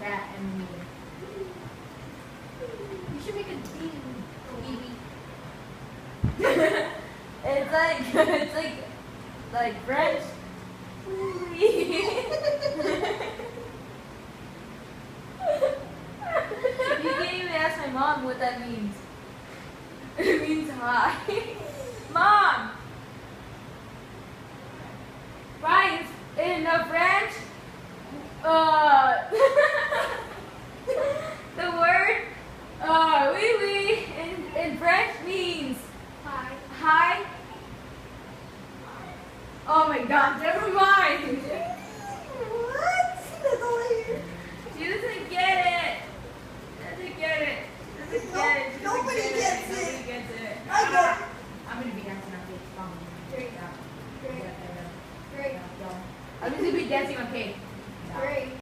cat and me. You should make a theme. It's like French. You can't even ask my mom what that means. It means hi. Mom! Right, in French, the word oui oui in French means Hi. hi. Oh my god, never mind. What? That's all I hear. She doesn't get it. Doesn't get it. Doesn't get it. She doesn't Nobody get gets it. Nobody gets it. I get it. I'm gonna be dancing on cake. Great. Yeah. Great. Yeah. Great. I'm just gonna be dancing on cake. Great.